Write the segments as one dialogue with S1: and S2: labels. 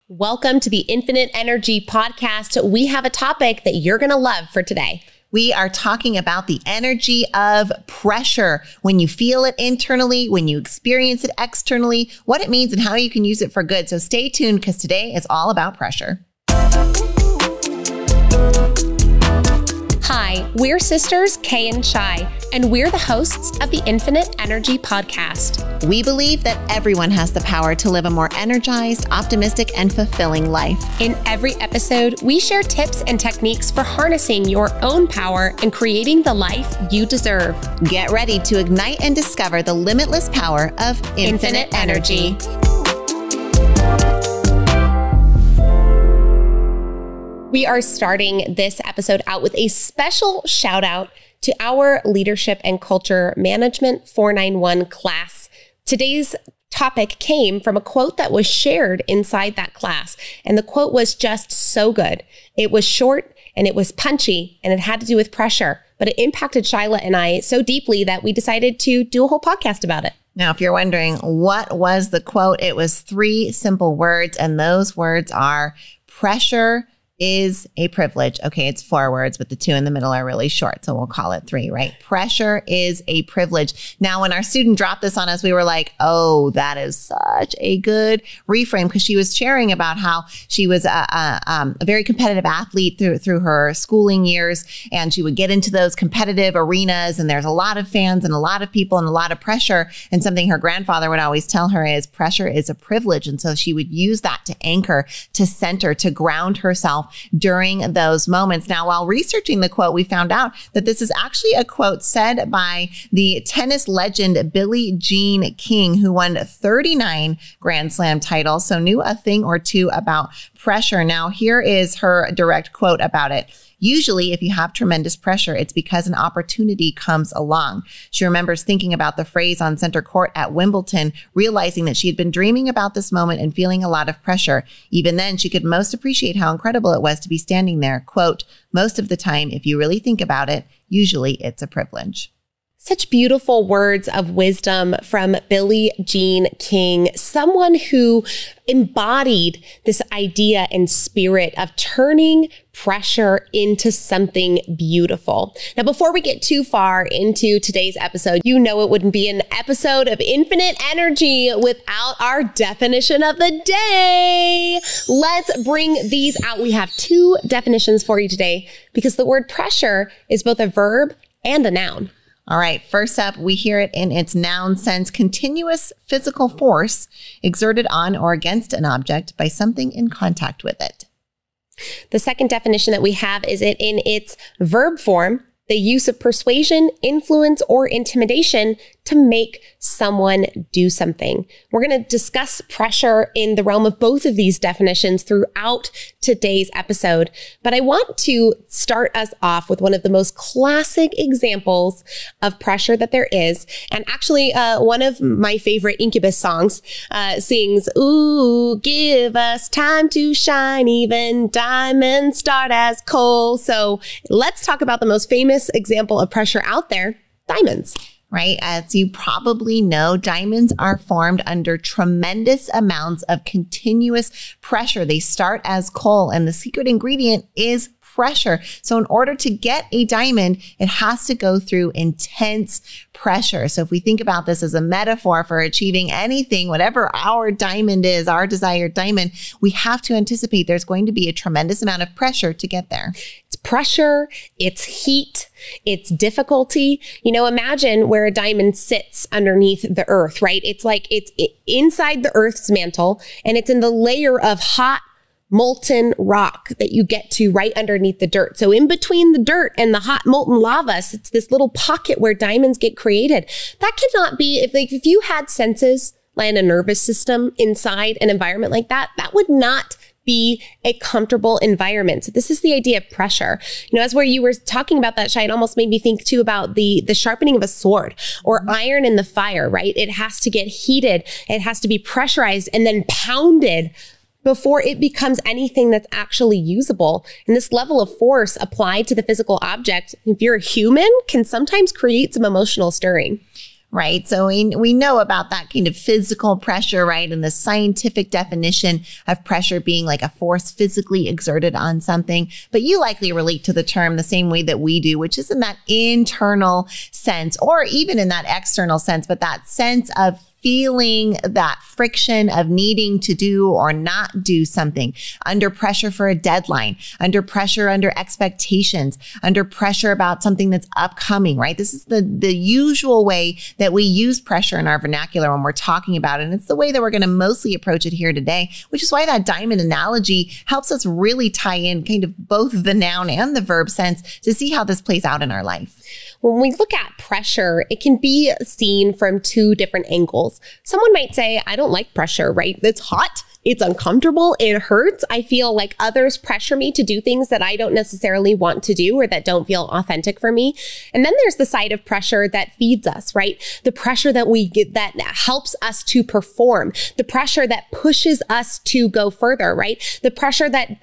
S1: Welcome to the Infinite Energy Podcast. We have a topic that you're going to love for today.
S2: We are talking about the energy of pressure. When you feel it internally, when you experience it externally, what it means and how you can use it for good. So stay tuned because today is all about pressure.
S1: Hi, we're sisters Kay and Shi, and we're the hosts of the Infinite Energy Podcast.
S2: We believe that everyone has the power to live a more energized, optimistic, and fulfilling life.
S1: In every episode, we share tips and techniques for harnessing your own power and creating the life you deserve.
S2: Get ready to ignite and discover the limitless power of infinite energy.
S1: We are starting this episode out with a special shout out to our Leadership and Culture Management 491 class. Today's topic came from a quote that was shared inside that class. And the quote was just so good. It was short and it was punchy and it had to do with pressure, but it impacted Shyla and I so deeply that we decided to do a whole podcast about it.
S2: Now, if you're wondering what was the quote, it was 3 simple words, and those words are pressure is a privilege. Okay, it's 4 words, but the 2 in the middle are really short, so we'll call it 3, right? Pressure is a privilege. Now, when our student dropped this on us, we were like, oh, that is such a good reframe, because she was sharing about how she was a very competitive athlete through her schooling years, and she would get into those competitive arenas, and there's a lot of fans and a lot of people and a lot of pressure, and something her grandfather would always tell her is pressure is a privilege, and so she would use that to anchor, to center, to ground herself during those moments. Now, while researching the quote, we found out that this is actually a quote said by the tennis legend Billie Jean King, who won 39 Grand Slam titles, so knew a thing or two about pressure. Now, here is her direct quote about it. Usually, if you have tremendous pressure, it's because an opportunity comes along. She remembers thinking about the phrase on center court at Wimbledon, realizing that she had been dreaming about this moment and feeling a lot of pressure. Even then, she could most appreciate how incredible it was to be standing there. Quote, most of the time, if you really think about it, usually it's a privilege.
S1: Such beautiful words of wisdom from Billie Jean King, someone who embodied this idea and spirit of turning pressure into something beautiful. Now, before we get too far into today's episode, you know it wouldn't be an episode of Infinite Energy without our definition of the day. Let's bring these out. We have 2 definitions for you today because the word pressure is both a verb and a noun.
S2: All right, first up, we hear it in its noun sense, continuous physical force exerted on or against an object by something in contact with it.
S1: The second definition that we have is it in its verb form, the use of persuasion, influence, or intimidation to make someone do something. We're going to discuss pressure in the realm of both of these definitions throughout today's episode. But I want to start us off with one of the most classic examples of pressure that there is. And actually, one of my favorite Incubus songs sings, ooh, give us time to shine, even diamonds start as coal. So let's talk about the most famous example of pressure out there, diamonds.
S2: Right? As you probably know, diamonds are formed under tremendous amounts of continuous pressure. They start as coal, and the secret ingredient is pressure. So in order to get a diamond, it has to go through intense pressure. So if we think about this as a metaphor for achieving anything, whatever our diamond is, our desired diamond, we have to anticipate there's going to be a tremendous amount of pressure to get there.
S1: It's pressure, it's heat, it's difficulty. You know, imagine where a diamond sits underneath the earth, right? It's like it's inside the earth's mantle, and it's in the layer of hot, molten rock that you get to right underneath the dirt. So in between the dirt and the hot molten lava, it's this little pocket where diamonds get created. That cannot be, if you had senses and a nervous system inside an environment like that, that would not be a comfortable environment. So this is the idea of pressure. You know, as where you were talking about that, Shai, it almost made me think too about the sharpening of a sword or iron in the fire, right? It has to get heated. It has to be pressurized and then pounded before it becomes anything that's actually usable. And this level of force applied to the physical object, if you're a human, can sometimes create some emotional stirring.
S2: right? So we know about that kind of physical pressure, right? And the scientific definition of pressure being like a force physically exerted on something. But you likely relate to the term the same way that we do, which is in that internal sense, or even in that external sense, but that sense of feeling that friction of needing to do or not do something, under pressure for a deadline, under pressure, under expectations, under pressure about something that's upcoming, right? This is the usual way that we use pressure in our vernacular when we're talking about it. And it's the way that we're going to mostly approach it here today, which is why that diamond analogy helps us really tie in kind of both the noun and the verb sense to see how this plays out in our life.
S1: When we look at pressure, it can be seen from two different angles. Someone might say, I don't like pressure, right? It's hot. It's uncomfortable. It hurts. I feel like others pressure me to do things that I don't necessarily want to do or that don't feel authentic for me. And then there's the side of pressure that feeds us, right? The pressure that we get that helps us to perform, the pressure that pushes us to go further, right? The pressure that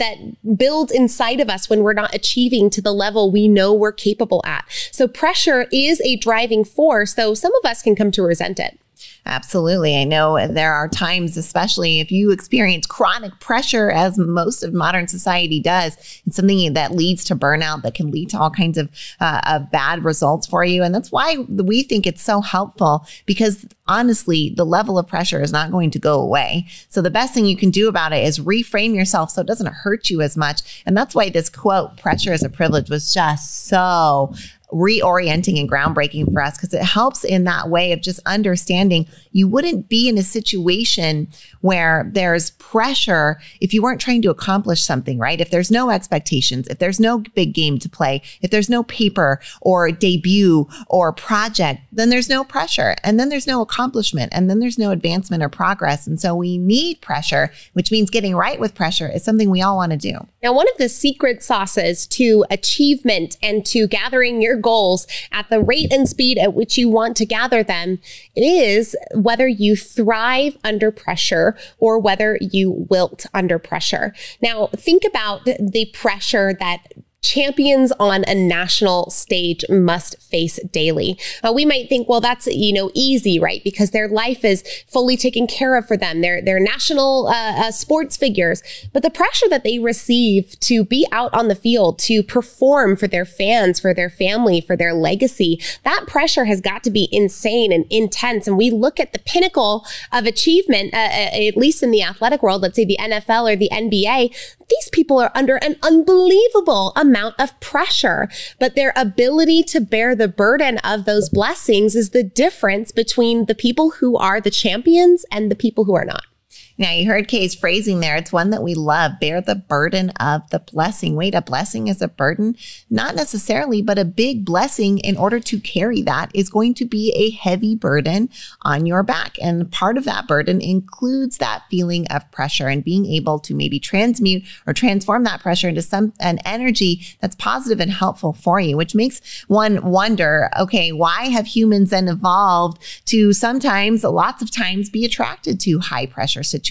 S1: builds inside of us when we're not achieving to the level we know we're capable at. So pressure is a driving force, though some of us can come to resent it.
S2: Absolutely. I know there are times, especially if you experience chronic pressure, as most of modern society does, it's something that leads to burnout, that can lead to all kinds of bad results for you. And that's why we think it's so helpful, because honestly, the level of pressure is not going to go away. So the best thing you can do about it is reframe yourself so it doesn't hurt you as much. And that's why this quote, "Pressure is a privilege," was just so reorienting and groundbreaking for us, because it helps in that way of just understanding you wouldn't be in a situation where there's pressure if you weren't trying to accomplish something, right? If there's no expectations, if there's no big game to play, if there's no paper or debut or project, then there's no pressure, and then there's no accomplishment, and then there's no advancement or progress. And so we need pressure, which means getting right with pressure is something we all want to do.
S1: Now, one of the secret sauces to achievement and to gathering your goals at the rate and speed at which you want to gather them is whether you thrive under pressure or whether you wilt under pressure. Now, think about the pressure that champions on a national stage must face daily. We might think, well, that's, easy, right? Because their life is fully taken care of for them. They're national sports figures, but the pressure that they receive to be out on the field, to perform for their fans, for their family, for their legacy, that pressure has got to be insane and intense. And we look at the pinnacle of achievement, at least in the athletic world, let's say the NFL or the NBA, these people are under an unbelievable amount of pressure, but their ability to bear the burden of those blessings is the difference between the people who are the champions and the people who are not.
S2: Now, you heard Kay's phrasing there. It's one that we love. Bear the burden of the blessing. Wait, a blessing is a burden? Not necessarily, but a big blessing, in order to carry that, is going to be a heavy burden on your back. And part of that burden includes that feeling of pressure and being able to maybe transmute or transform that pressure into an energy that's positive and helpful for you, which makes one wonder, okay, why have humans then evolved to sometimes, lots of times, be attracted to high pressure situations,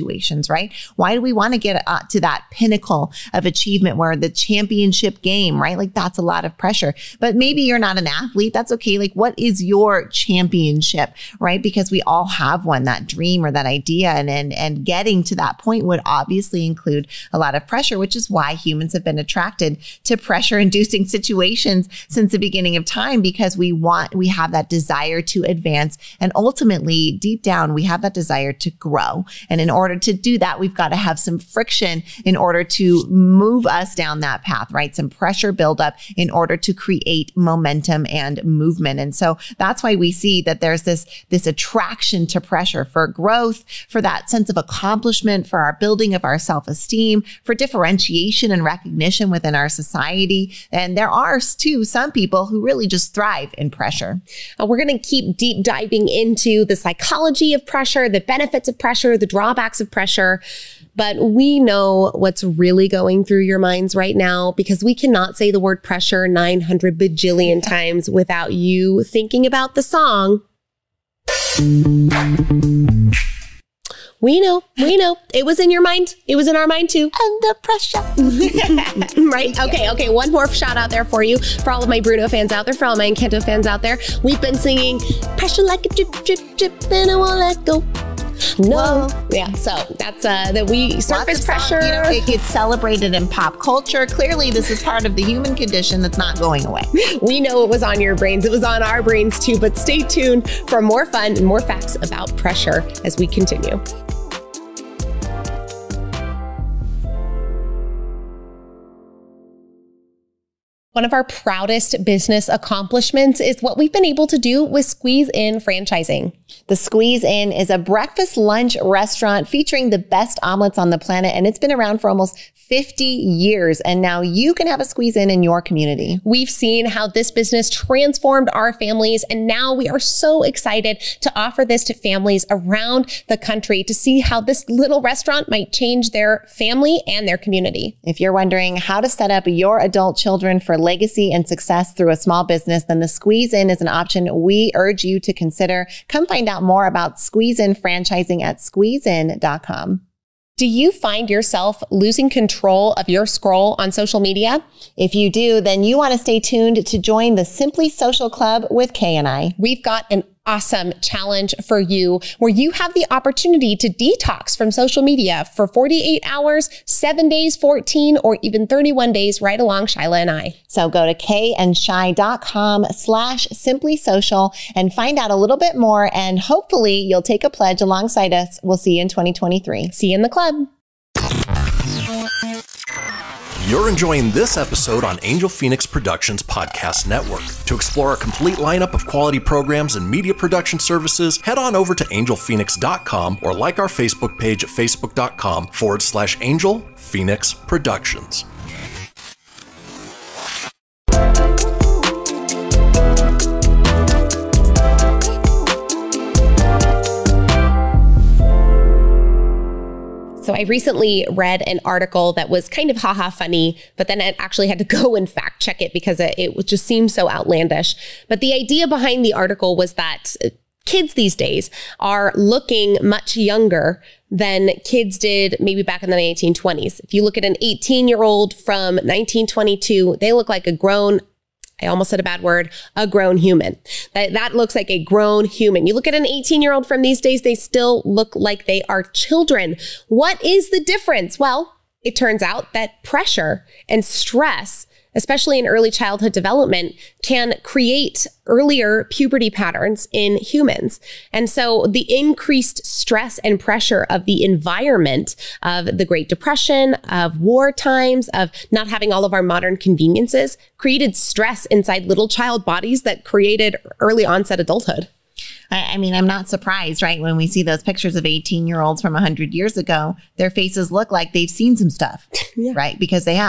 S2: right? Why do we want to get to that pinnacle of achievement where the championship game, right? Like, that's a lot of pressure. But maybe you're not an athlete. That's okay. Like, what is your championship, right? Because we all have one, that dream or that idea. And getting to that point would obviously include a lot of pressure, which is why humans have been attracted to pressure-inducing situations since the beginning of time, because we have that desire to advance. And ultimately, deep down, we have that desire to grow. And in order to do that, we've got to have some friction in order to move us down that path, right? Some pressure buildup in order to create momentum and movement. And so that's why we see that there's this attraction to pressure for growth, for that sense of accomplishment, for our building of our self-esteem, for differentiation and recognition within our society. And there are too some people who really just thrive in pressure.
S1: We're going to keep deep diving into the psychology of pressure, the benefits of pressure, the drawbacks of pressure, but we know what's really going through your minds right now, because we cannot say the word pressure 900 bajillion times without you thinking about the song We know. It was in your mind. It was in our mind too.
S2: Under pressure.
S1: Right? Okay. One more shout out there for you. For all of my Bruno fans out there, for all my Encanto fans out there. We've been singing Pressure Like a Drip, Drip, Drip, and I won't let go. No. Whoa. Yeah. So that's that we surface pressure.
S2: It gets celebrated in pop culture. Clearly, this is part of the human condition that's not going away.
S1: We know it was on your brains. It was on our brains too. But stay tuned for more fun and more facts about pressure as we continue. One of our proudest business accomplishments is what we've been able to do with Squeeze In franchising.
S2: The Squeeze In is a breakfast lunch restaurant featuring the best omelets on the planet, and it's been around for almost 50 years. And now you can have a Squeeze In your community.
S1: We've seen how this business transformed our families, and now we are so excited to offer this to families around the country to see how this little restaurant might change their family and their community.
S2: If you're wondering how to set up your adult children for legacy and success through a small business, then the Squeeze In is an option we urge you to consider. Come find out more about Squeeze In franchising at squeezein.com.
S1: Do you find yourself losing control of your scroll on social media?
S2: If you do, then you want to stay tuned to join the Simply Social Club with Kay and I.
S1: We've got an awesome challenge for you where you have the opportunity to detox from social media for 48 hours, 7 days, 14, or even 31 days right along Shyla and I.
S2: So go to kayandshy.com/simplysocial and find out a little bit more, and hopefully you'll take a pledge alongside us. We'll see you in 2023.
S1: See you in the club.
S3: You're enjoying this episode on Angel Phoenix Productions Podcast Network. To explore a complete lineup of quality programs and media production services, head on over to angelphoenix.com or like our Facebook page at facebook.com/Angel Phoenix Productions.
S1: So I recently read an article that was kind of haha funny, but then I actually had to go and fact check it because it just seemed so outlandish. But the idea behind the article was that kids these days are looking much younger than kids did maybe back in the 1920s. If you look at an 18-year-old from 1922, they look like a grown, I almost said a bad word, a grown human. That looks like a grown human. You look at an 18-year-old from these days, they still look like they are children. What is the difference? Well, it turns out that pressure and stress, especially in early childhood development, can create earlier puberty patterns in humans. And so the increased stress and pressure of the environment of the Great Depression, of war times, of not having all of our modern conveniences created stress inside little child bodies that created early onset adulthood.
S2: I mean, I'm not surprised, right? When we see those pictures of 18-year-olds from 100 years ago, their faces look like they've seen some stuff, right? Because they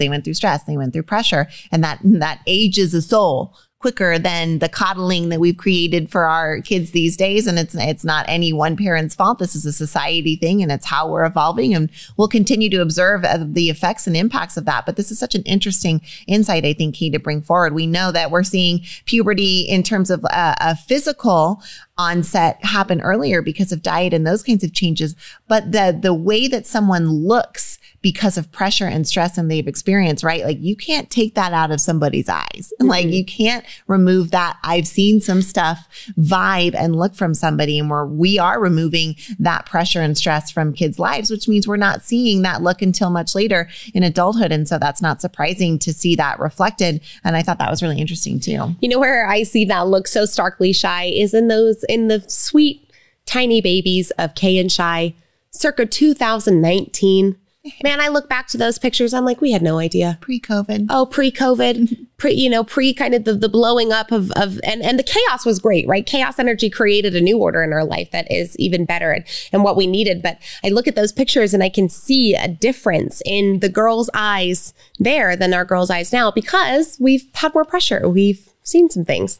S2: went through stress, they went through pressure, and that ages a soul quicker than the coddling that we've created for our kids these days. And it's not any one parent's fault. This is a society thing, and it's how we're evolving, and we'll continue to observe the effects and impacts of that. But this is such an interesting insight, I think, Kay, to bring forward. We know that we're seeing puberty in terms of a physical onset happen earlier because of diet and those kinds of changes. But the way that someone looks because of pressure and stress and they've experienced, right? Like, you can't take that out of somebody's eyes. Mm-hmm. Like, you can't remove that I've seen some stuff vibe and look from somebody, and we are removing that pressure and stress from kids' lives, which means we're not seeing that look until much later in adulthood. And so that's not surprising to see that reflected. And I thought that was really interesting too.
S1: You know where I see that look so starkly shy is in the sweet tiny babies of Kay and Shi circa 2019. Man, I look back to those pictures. I'm like, we had no idea.
S2: Pre-COVID.
S1: Oh, pre-COVID, pre kind of the blowing up of and the chaos was great, right? Chaos energy created a new order in our life that is even better and what we needed. But I look at those pictures and I can see a difference in the girls' eyes there than our girls' eyes now because we've had more pressure. We've seen some things.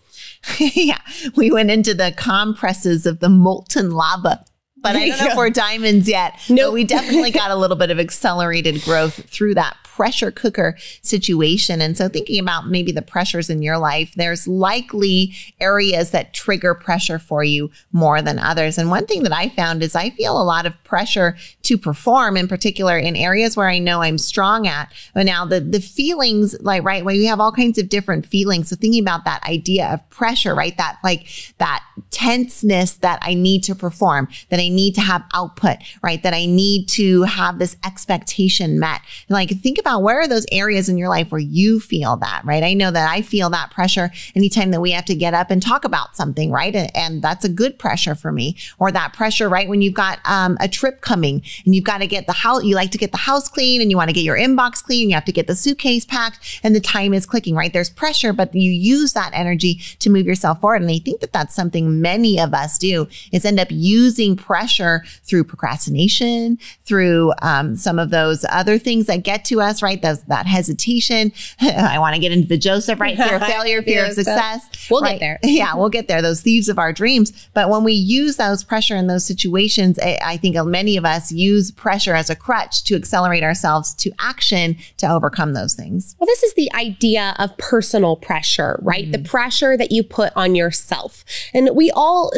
S2: Yeah. We went into the compresses of the molten lava. But I don't know if we're diamonds yet. No, we definitely got a little bit of accelerated growth through that pressure cooker situation. And so thinking about maybe the pressures in your life, there's likely areas that trigger pressure for you more than others. And one thing that I found is I feel a lot of pressure to perform, in particular in areas where I know I'm strong at. But now the feelings, like, right, where you have all kinds of different feelings. So thinking about that idea of pressure, right, that like that tenseness that I need to perform, that I need to have output, right, that I need to have this expectation met. Like, think about where are those areas in your life where you feel that, right? I know that I feel that pressure anytime that we have to get up and talk about something, right? And that's a good pressure for me. Or that pressure, right, when you've got a trip coming and you've got to get the house, you like to get the house clean and you want to get your inbox clean, you have to get the suitcase packed and the time is clicking, right? There's pressure, but you use that energy to move yourself forward. And I think that that's something many of us do, is end up using pressure through procrastination, through some of those other things that get to us, right? That hesitation. I want to get into the Joseph, right? Fear of failure, fear of success.
S1: We'll
S2: right?
S1: get there.
S2: Yeah, we'll get there. Those thieves of our dreams. But when we use those pressure in those situations, I think many of us use pressure as a crutch to accelerate ourselves to action to overcome those things.
S1: Well, this is the idea of personal pressure, right? Mm-hmm. The pressure that you put on yourself. And we all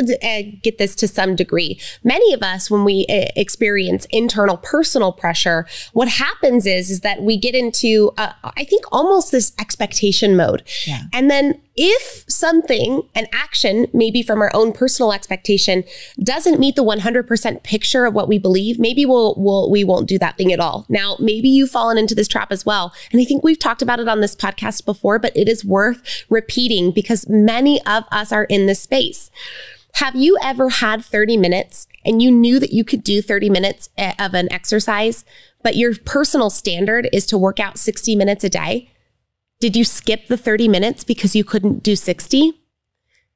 S1: get this to some degree. Many of us, when we experience internal personal pressure, what happens is that we get into, I think, almost this expectation mode.
S2: Yeah.
S1: And then if something, an action, maybe from our own personal expectation, doesn't meet the 100% picture of what we believe, maybe we won't do that thing at all. Now, maybe you've fallen into this trap as well. And I think we've talked about it on this podcast before, but it is worth repeating because many of us are in this space. Have you ever had 30 minutes and you knew that you could do 30 minutes of an exercise, but your personal standard is to work out 60 minutes a day? Did you skip the 30 minutes because you couldn't do 60?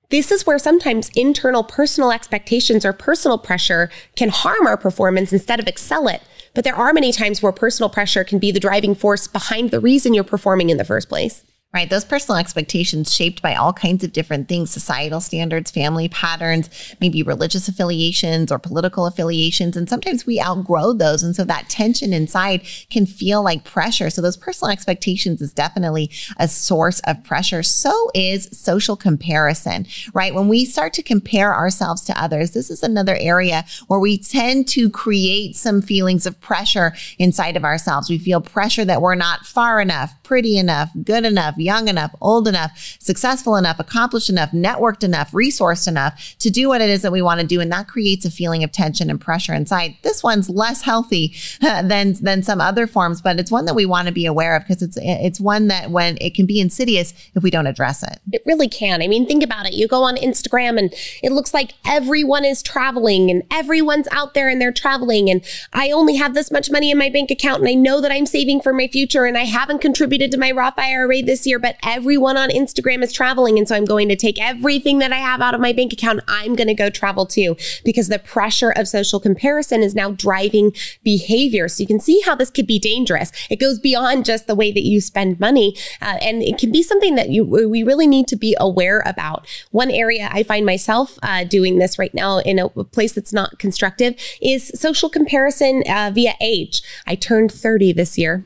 S1: This is where sometimes internal personal expectations or personal pressure can harm our performance instead of excel it. But there are many times where personal pressure can be the driving force behind the reason you're performing in the first place.
S2: Right. Those personal expectations shaped by all kinds of different things, societal standards, family patterns, maybe religious affiliations or political affiliations. And sometimes we outgrow those. And so that tension inside can feel like pressure. So those personal expectations is definitely a source of pressure. So is social comparison, right? When we start to compare ourselves to others, this is another area where we tend to create some feelings of pressure inside of ourselves. We feel pressure that we're not far enough, pretty enough, good enough, young enough, old enough, successful enough, accomplished enough, networked enough, resourced enough to do what it is that we want to do. And that creates a feeling of tension and pressure inside. This one's less healthy than some other forms, but it's one that we want to be aware of because it's one that when it can be insidious if we don't address it.
S1: It really can. I mean, think about it. You go on Instagram and it looks like everyone is traveling and everyone's out there and they're traveling. And I only have this much money in my bank account and I know that I'm saving for my future and I haven't contributed to my Roth IRA this year, but everyone on Instagram is traveling. And so I'm going to take everything that I have out of my bank account. I'm going to go travel too, because the pressure of social comparison is now driving behavior. So you can see how this could be dangerous. It goes beyond just the way that you spend money. And it can be something that we really need to be aware about. One area I find myself doing this right now in a place that's not constructive is social comparison via age. I turned 30 this year.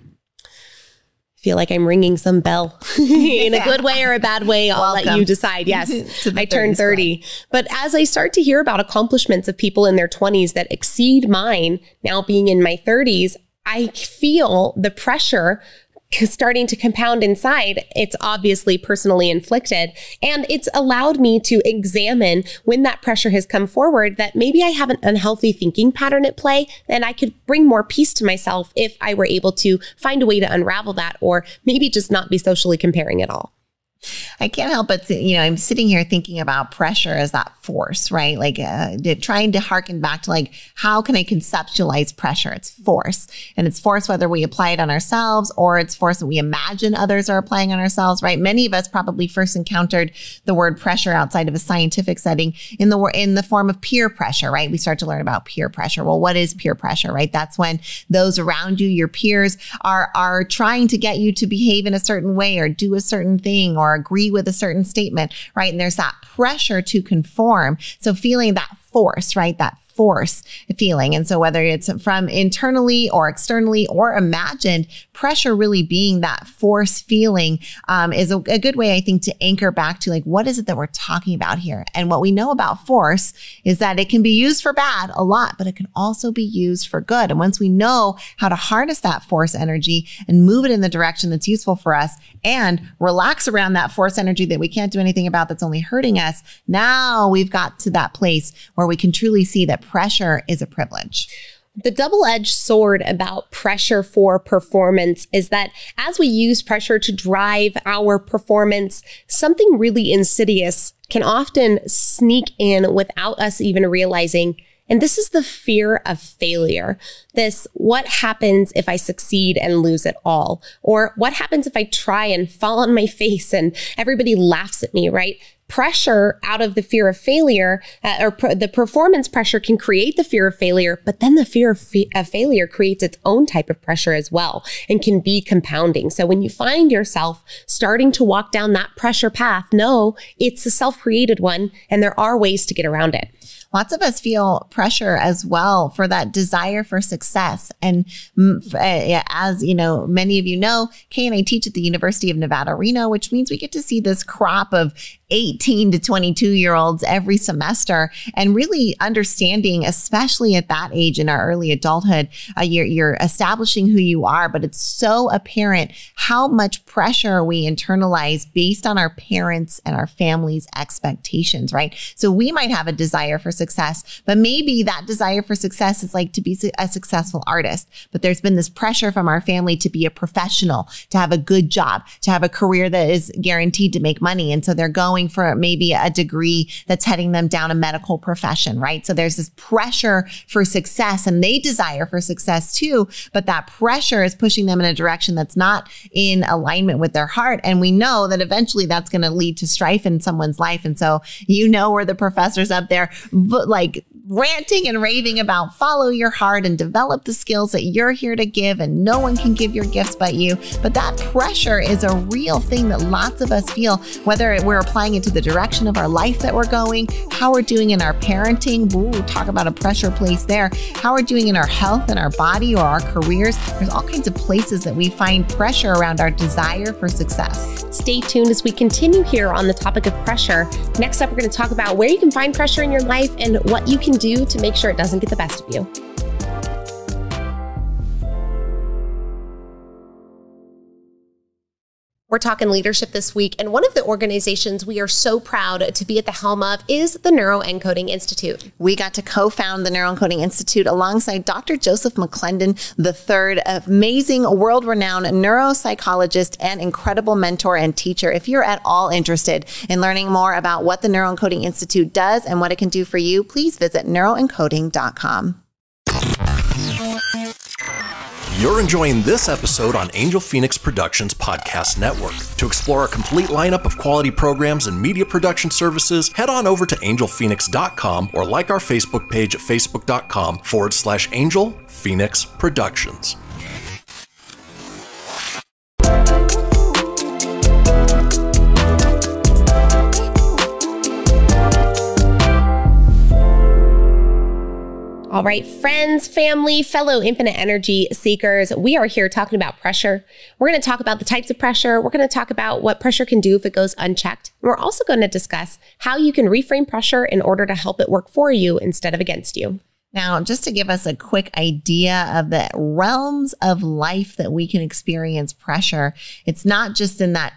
S1: Feel like I'm ringing some bell in a good way or a bad way. I'll let you decide. Yes, I turned 30. But as I start to hear about accomplishments of people in their 20s that exceed mine, now being in my 30s, I feel the pressure starting to compound inside. It's obviously personally inflicted. And it's allowed me to examine when that pressure has come forward that maybe I have an unhealthy thinking pattern at play and I could bring more peace to myself if I were able to find a way to unravel that or maybe just not be socially comparing at all.
S2: I can't help but, I'm sitting here thinking about pressure as that force, right? Like trying to harken back to like, how can I conceptualize pressure? It's force. And it's force whether we apply it on ourselves or it's force that we imagine others are applying on ourselves, right? Many of us probably first encountered the word pressure outside of a scientific setting in the form of peer pressure, right? We start to learn about peer pressure. Well, what is peer pressure, right? That's when those around you, your peers, are trying to get you to behave in a certain way or do a certain thing or agree with a certain statement, right? And there's that pressure to conform. So feeling that force, right? That force feeling. And so whether it's from internally or externally or imagined, pressure really being that force feeling is a good way, I think, to anchor back to like, what is it that we're talking about here? And what we know about force is that it can be used for bad a lot, but it can also be used for good. And once we know how to harness that force energy and move it in the direction that's useful for us and relax around that force energy that we can't do anything about that's only hurting us, now we've got to that place where we can truly see that pressure is a privilege.
S1: The double-edged sword about pressure for performance is that as we use pressure to drive our performance, something really insidious can often sneak in without us even realizing. And this is the fear of failure. This, what happens if I succeed and lose it all? Or what happens if I try and fall on my face and everybody laughs at me, right? Pressure out of the fear of failure the performance pressure can create the fear of failure, but then the fear of failure creates its own type of pressure as well and can be compounding. So when you find yourself starting to walk down that pressure path, know it's a self-created one and there are ways to get around it.
S2: Lots of us feel pressure as well for that desire for success. And as you know, many of you know, Kay and I teach at the University of Nevada, Reno, which means we get to see this crop of 18 to 22-year-olds every semester, and really understanding, especially at that age in our early adulthood, you're establishing who you are, but it's so apparent how much pressure we internalize based on our parents and our family's expectations, right? So we might have a desire for success, but maybe that desire for success is like to be a successful artist, but there's been this pressure from our family to be a professional, to have a good job, to have a career that is guaranteed to make money. And so they're going for maybe a degree that's heading them down a medical profession, right? So there's this pressure for success and they desire for success too, but that pressure is pushing them in a direction that's not in alignment with their heart. And we know that eventually that's going to lead to strife in someone's life. And so, you know, we're the professors up there, like ranting and raving about follow your heart and develop the skills that you're here to give, and no one can give your gifts but you. But that pressure is a real thing that lots of us feel, whether we're applying it to the direction of our life that we're going, how we're doing in our parenting. Ooh, talk about a pressure place there. How we're doing in our health and our body or our careers. There's all kinds of places that we find pressure around our desire for success.
S1: Stay tuned as we continue here on the topic of pressure. Next up, we're going to talk about where you can find pressure in your life and what you can do to make sure it doesn't get the best of you. We're talking leadership this week, and one of the organizations we are so proud to be at the helm of is the Neuroencoding Institute.
S2: We got to co-found the Neuroencoding Institute alongside Dr. Joseph McClendon III, amazing world-renowned neuropsychologist and incredible mentor and teacher. If you're at all interested in learning more about what the Neuroencoding Institute does and what it can do for you, please visit neuroencoding.com.
S3: You're enjoying this episode on Angel Phoenix Productions Podcast Network. To explore a complete lineup of quality programs and media production services, head on over to angelphoenix.com or like our Facebook page at facebook.com/Angel Phoenix Productions.
S1: All right, friends, family, fellow infinite energy seekers, we are here talking about pressure. We're going to talk about the types of pressure. We're going to talk about what pressure can do if it goes unchecked. We're also going to discuss how you can reframe pressure in order to help it work for you instead of against you.
S2: Now, just to give us a quick idea of the realms of life that we can experience pressure, it's not just in that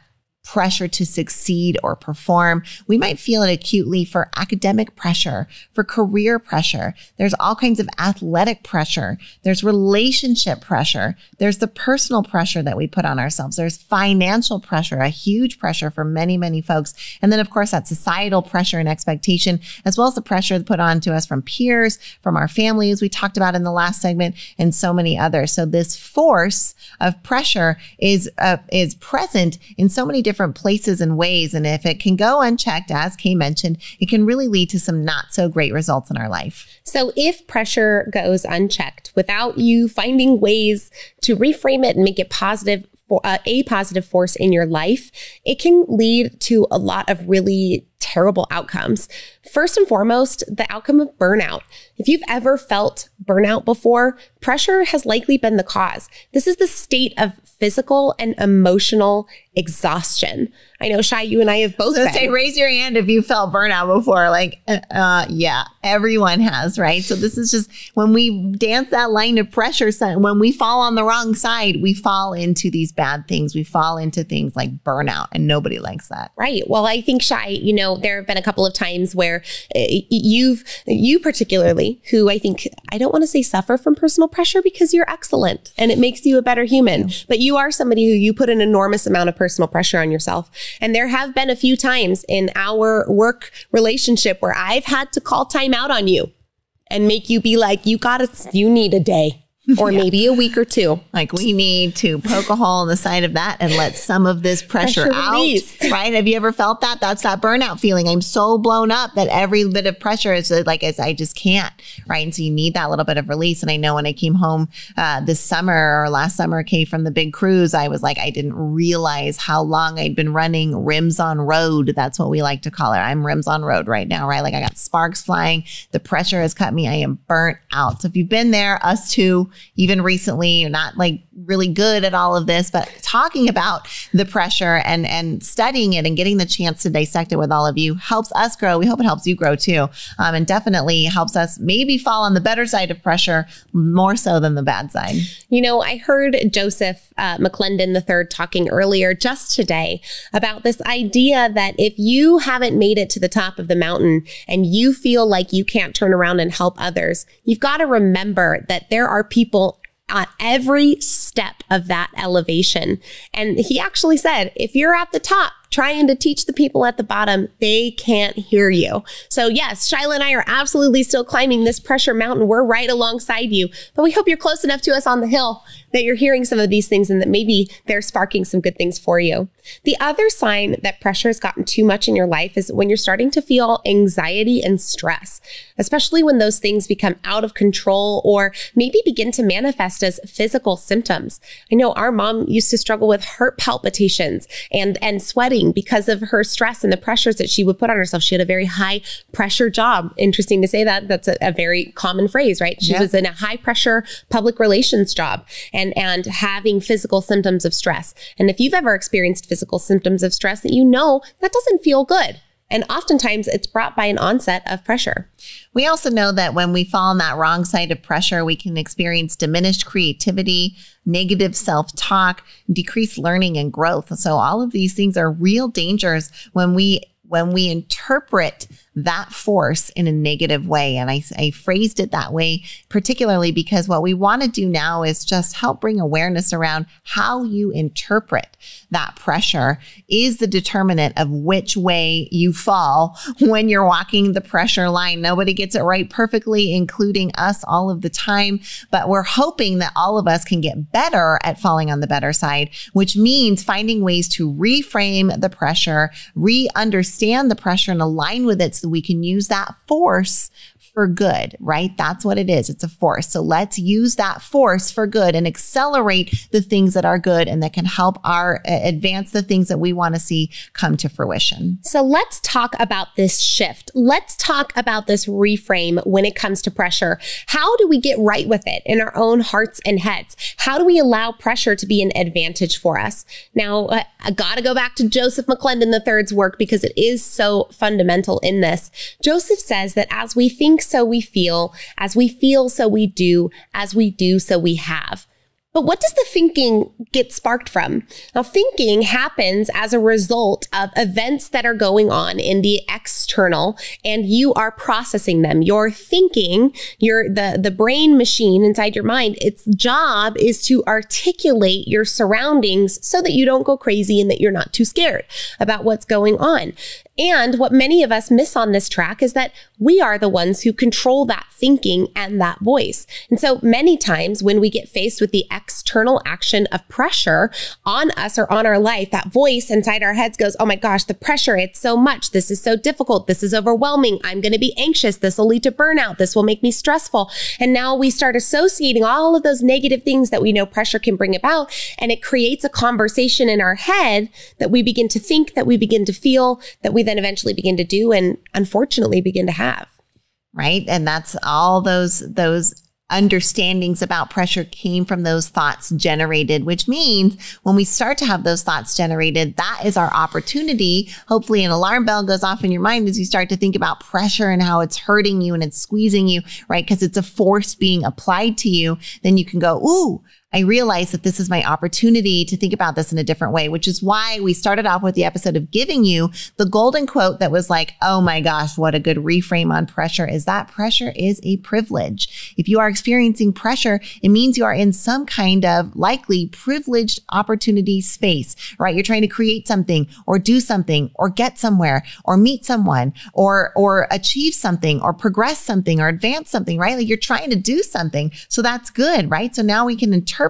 S2: pressure to succeed or perform. We might feel it acutely for academic pressure, for career pressure. There's all kinds of athletic pressure. There's relationship pressure. There's the personal pressure that we put on ourselves. There's financial pressure, a huge pressure for many, many folks. And then, of course, that societal pressure and expectation, as well as the pressure put on to us from peers, from our families, we talked about in the last segment, and so many others. So this force of pressure is present in so many different places and ways. And if it can go unchecked, as Kay mentioned, it can really lead to some not so great results in our life.
S1: So if pressure goes unchecked without you finding ways to reframe it and make it positive, a positive force in your life, it can lead to a lot of really terrible outcomes. First and foremost, the outcome of burnout. If you've ever felt burnout before, pressure has likely been the cause. This is the state of physical and emotional exhaustion. I know, Shai, you and I have both been.
S2: Say, raise your hand if you felt burnout before. Like, yeah, everyone has, right? So this is just when we dance that line of pressure, when we fall on the wrong side, we fall into these bad things. We fall into things like burnout, and nobody likes that.
S1: Right. Well, I think, Shai, there have been a couple of times where you particularly, who I think, I don't want to say suffer from personal pressure because you're excellent and it makes you a better human, but you are somebody who you put an enormous amount of personal pressure on yourself. And there have been a few times in our work relationship where I've had to call time out on you and make you be like, you need a day. Or maybe a week or two.
S2: Like, we need to poke a hole in the side of that and let some of this pressure out, right? Have you ever felt that? That's that burnout feeling. I'm so blown up that every bit of pressure is like, I just can't, right? And so you need that little bit of release. And I know when I came home this summer or last summer, Kay, from the big cruise, I was like, I didn't realize how long I'd been running rims on road. That's what we like to call it. I'm rims on road right now, right? Like, I got sparks flying. The pressure has cut me. I am burnt out. So if you've been there, us too, even recently, you're not like really good at all of this, but talking about the pressure and studying it and getting the chance to dissect it with all of you helps us grow. We hope it helps you grow too. And definitely helps us maybe fall on the better side of pressure more so than the bad side.
S1: I heard Joseph McClendon III talking earlier just today about this idea that if you haven't made it to the top of the mountain and you feel like you can't turn around and help others, you've got to remember that there are people at every step of that elevation. And he actually said, if you're at the top trying to teach the people at the bottom, they can't hear you. So yes, Shyla and I are absolutely still climbing this pressure mountain. We're right alongside you, but we hope you're close enough to us on the hill that you're hearing some of these things and that maybe they're sparking some good things for you. The other sign that pressure has gotten too much in your life is when you're starting to feel anxiety and stress, especially when those things become out of control or maybe begin to manifest as physical symptoms. I know our mom used to struggle with heart palpitations and sweating because of her stress and the pressures that she would put on herself. She had a very high pressure job. Interesting to say that. That's a very common phrase, right? She was in a high pressure public relations job and having physical symptoms of stress. And if you've ever experienced physical symptoms of stress, that that doesn't feel good. And oftentimes it's brought by an onset of pressure.
S2: We also know that when we fall on that wrong side of pressure, we can experience diminished creativity, negative self-talk, decreased learning and growth. So all of these things are real dangers when we interpret that force in a negative way. And I phrased it that way, particularly because what we want to do now is just help bring awareness around how you interpret that pressure is the determinant of which way you fall when you're walking the pressure line. Nobody gets it right perfectly, including us all of the time, but we're hoping that all of us can get better at falling on the better side, which means finding ways to reframe the pressure, understand the pressure and align with it so we can use that force for good, right? That's what it is. It's a force. So let's use that force for good and accelerate the things that are good and that can help advance the things that we want to see come to fruition.
S1: So let's talk about this shift. Let's talk about this reframe when it comes to pressure. How do we get right with it in our own hearts and heads? How do we allow pressure to be an advantage for us? Now, I got to go back to Joseph McClendon III's work because it is so fundamental in this. Joseph says that as we think, so we feel, as we feel, so we do, as we do, so we have. But what does the thinking get sparked from? Now, thinking happens as a result of events that are going on in the external, and you are processing them. You're thinking, the brain machine inside your mind, its job is to articulate your surroundings so that you don't go crazy and that you're not too scared about what's going on. And what many of us miss on this track is that we are the ones who control that thinking and that voice. And so many times when we get faced with the external action of pressure on us or on our life, that voice inside our heads goes, oh my gosh, the pressure, it's so much. This is so difficult. This is overwhelming. I'm going to be anxious. This will lead to burnout. This will make me stressful. And now we start associating all of those negative things that we know pressure can bring about. And it creates a conversation in our head that we begin to think, that we begin to feel, that we then eventually begin to do and unfortunately begin to have.
S2: Right. And that's all those understandings about pressure came from those thoughts generated, which means when we start to have those thoughts generated, that is our opportunity. Hopefully an alarm bell goes off in your mind as you start to think about pressure and how it's hurting you and it's squeezing you, right? Because it's a force being applied to you. Then you can go, ooh, I realize that this is my opportunity to think about this in a different way, which is why we started off with the episode of giving you the golden quote that was like, oh my gosh, what a good reframe on pressure is that pressure is a privilege. If you are experiencing pressure, it means you are in some kind of likely privileged opportunity space, right? You're trying to create something or do something or get somewhere or meet someone or achieve something or progress something or advance something, right? Like you're trying to do something. So that's good, right? So now we can interpret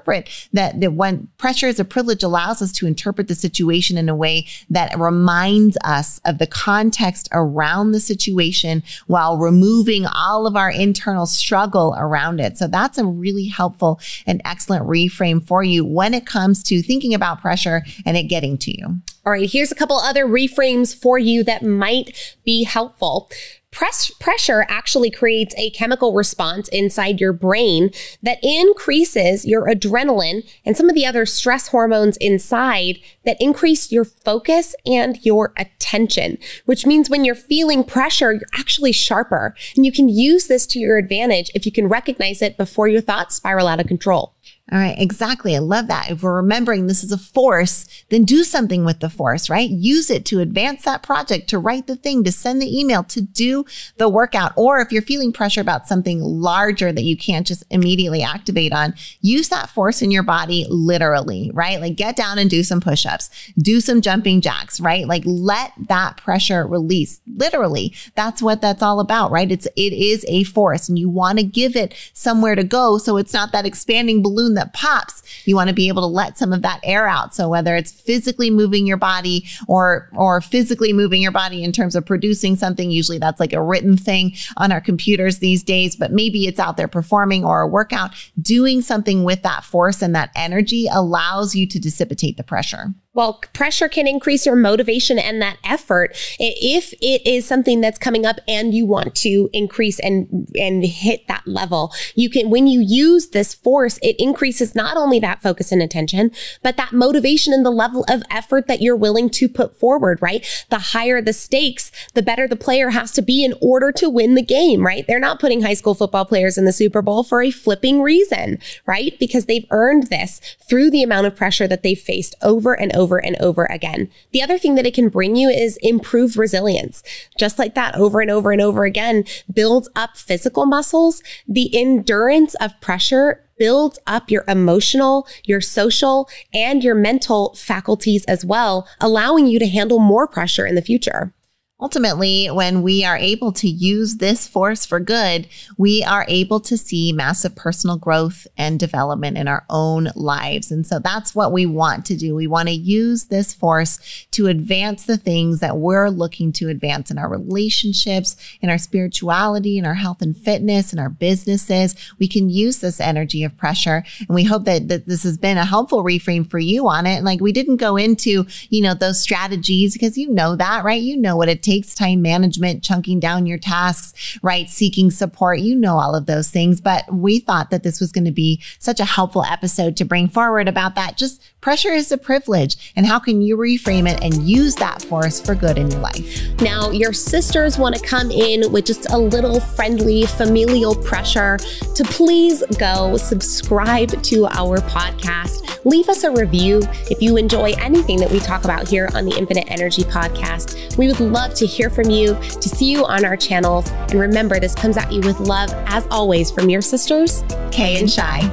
S2: that when pressure is a privilege allows us to interpret the situation in a way that reminds us of the context around the situation while removing all of our internal struggle around it. So that's a really helpful and excellent reframe for you when it comes to thinking about pressure and it getting to you.
S1: All right, here's a couple other reframes for you that might be helpful. Pressure actually creates a chemical response inside your brain that increases your adrenaline and some of the other stress hormones inside that increase your focus and your attention, which means when you're feeling pressure, you're actually sharper. And you can use this to your advantage if you can recognize it before your thoughts spiral out of control.
S2: All right, exactly. I love that. If we're remembering this is a force, then do something with the force, right? Use it to advance that project, to write the thing, to send the email, to do the workout. Or if you're feeling pressure about something larger that you can't just immediately activate on, use that force in your body literally, right? Like get down and do some push-ups, do some jumping jacks, right? Like let that pressure release. Literally, that's what that's all about, right? It is a force and you want to give it somewhere to go so it's not that expanding balloon that pops. You want to be able to let some of that air out. So whether it's physically moving your body or physically moving your body in terms of producing something, usually that's like a written thing on our computers these days, but maybe it's out there performing or a workout, doing something with that force and that energy allows you to dissipate the pressure.
S1: Well, pressure can increase your motivation and that effort if it is something that's coming up and you want to increase and hit that level. You can, when you use this force, it increases not only that focus and attention, but that motivation and the level of effort that you're willing to put forward, right? The higher the stakes, the better the player has to be in order to win the game, right? They're not putting high school football players in the Super Bowl for a flipping reason, right? Because they've earned this through the amount of pressure that they've faced over and over and over again. The other thing that it can bring you is improved resilience. Just like that, over and over and over again, builds up physical muscles. The endurance of pressure builds up your emotional, your social, and your mental faculties as well, allowing you to handle more pressure in the future.
S2: Ultimately, when we are able to use this force for good, we are able to see massive personal growth and development in our own lives. And so that's what we want to do. We want to use this force to advance the things that we're looking to advance in our relationships, in our spirituality, in our health and fitness, in our businesses. We can use this energy of pressure. And we hope that this has been a helpful reframe for you on it. And like we didn't go into, those strategies because you know that, right? You know what it takes, time management, chunking down your tasks, right? Seeking support, all of those things. But we thought that this was going to be such a helpful episode to bring forward about that. Just pressure is a privilege. And how can you reframe it and use that force for good in your life?
S1: Now, your sisters want to come in with just a little friendly familial pressure to please go subscribe to our podcast. Leave us a review if you enjoy anything that we talk about here on the Infinite Energy Podcast. We would love to hear from you, to see you on our channels. And remember, this comes at you with love, as always, from your sisters,
S2: Kay and Shi.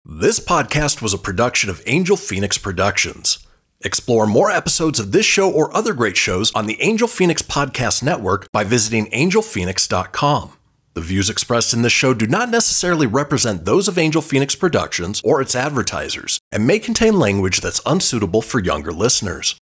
S3: This podcast was a production of Angel Phoenix Productions. Explore more episodes of this show or other great shows on the Angel Phoenix Podcast Network by visiting angelphoenix.com. The views expressed in this show do not necessarily represent those of Angel Phoenix Productions or its advertisers and may contain language that's unsuitable for younger listeners.